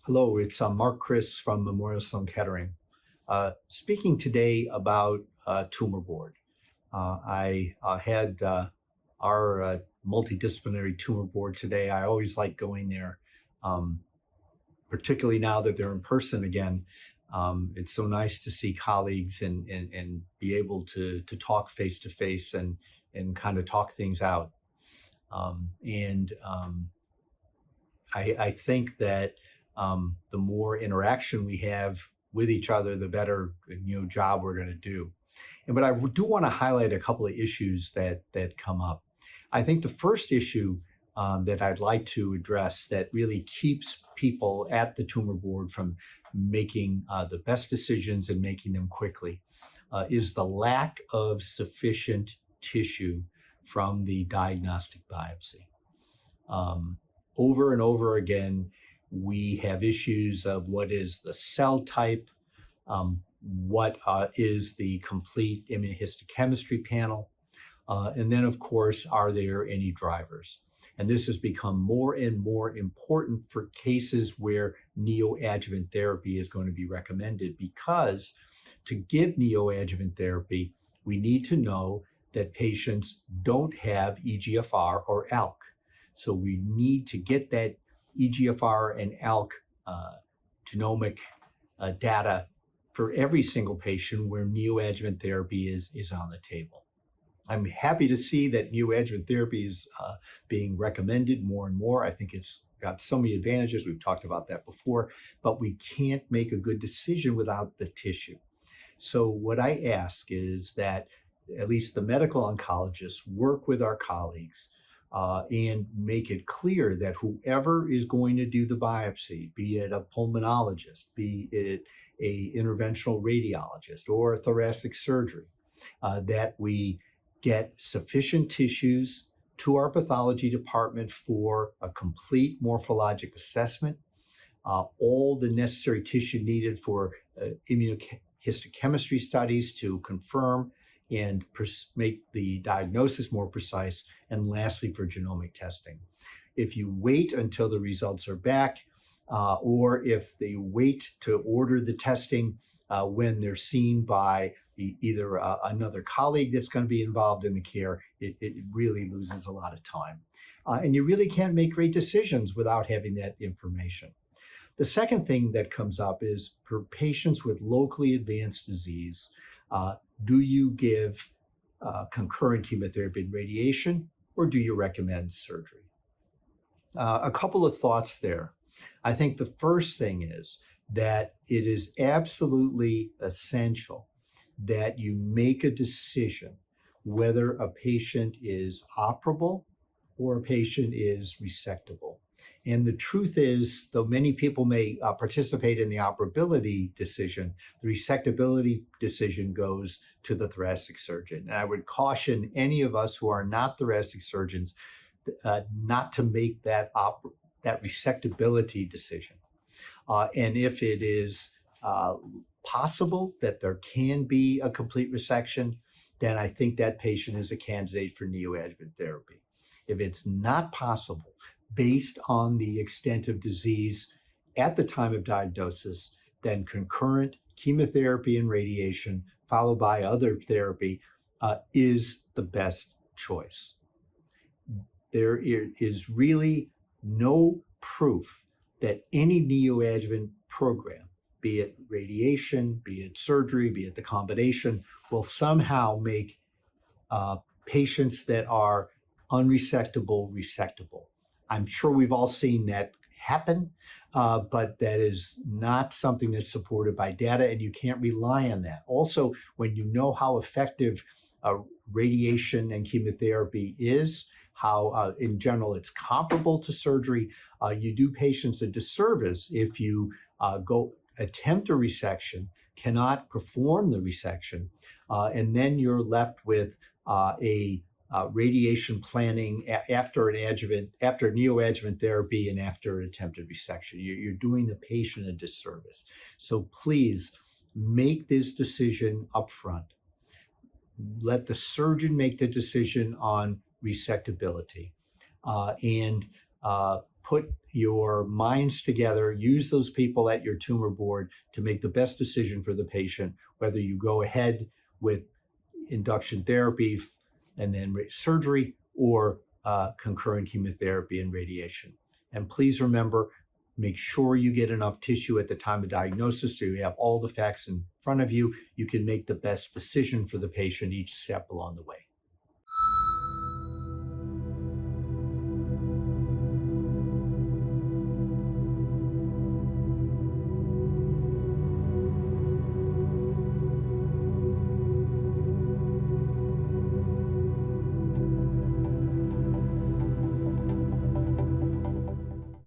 Hello, it's Kris from Memorial Sloan Kettering. Speaking today about Tumor Board. I had our multidisciplinary tumor board today. I always like going there, particularly now that they're in person again. It's so nice to see colleagues and be able to talk face to face and kind of talk things out. I think that the more interaction we have with each other, the better job we're going to do. But I do want to highlight a couple of issues that come up. I think the first issue that I'd like to address that really keeps people at the tumor board from making the best decisions and making them quickly is the lack of sufficient tissue from the diagnostic biopsy. Over and over again, we have issues of what is the cell type, what is the complete immunohistochemistry panel, and then, of course, are there any drivers? And this has become more and more important for cases where neoadjuvant therapy is going to be recommended, because to give neoadjuvant therapy, we need to know that patients don't have EGFR or ALK. So we need to get that EGFR and ALK genomic data for every single patient where neoadjuvant therapy is on the table. I'm happy to see that neoadjuvant therapy is being recommended more and more. I think it's got so many advantages. We've talked about that before, but we can't make a good decision without the tissue. So what I ask is that at least the medical oncologists work with our colleagues and make it clear that whoever is going to do the biopsy, be it a pulmonologist, be it a interventional radiologist or a thoracic surgery, that we get sufficient tissues to our pathology department for a complete morphologic assessment, all the necessary tissue needed for immunohistochemistry studies to confirm and make the diagnosis more precise, and lastly, for genomic testing. If you wait until the results are back, or if they wait to order the testing when they're seen by either another colleague that's going to be involved in the care, it really loses a lot of time. And you really can't make great decisions without having that information. The second thing that comes up is for patients with locally advanced disease, do you give concurrent chemotherapy and radiation, or do you recommend surgery? A couple of thoughts there. I think the first thing is that it is absolutely essential that you make a decision whether a patient is operable or a patient is resectable. And the truth is, though many people may participate in the operability decision, the resectability decision goes to the thoracic surgeon. And I would caution any of us who are not thoracic surgeons not to make that resectability decision. And if it is possible that there can be a complete resection, then I think that patient is a candidate for neoadjuvant therapy. If it's not possible, based on the extent of disease at the time of diagnosis, then concurrent chemotherapy and radiation, followed by other therapy, is the best choice. There is really no proof that any neoadjuvant program, be it radiation, be it surgery, be it the combination, will somehow make patients that are unresectable resectable. I'm sure we've all seen that happen, but that is not something that's supported by data, and you can't rely on that. Also, when you know how effective radiation and chemotherapy is, how in general it's comparable to surgery, you do patients a disservice if you go attempt a resection, cannot perform the resection, and then you're left with a radiation planning after neoadjuvant therapy and after an attempted resection. You're doing the patient a disservice. So please make this decision upfront. Let the surgeon make the decision on resectability. And put your minds together, use those people at your tumor board to make the best decision for the patient, whether you go ahead with induction therapy and then surgery, or concurrent chemotherapy and radiation. And please remember, make sure you get enough tissue at the time of diagnosis so you have all the facts in front of you. You can make the best decision for the patient each step along the way.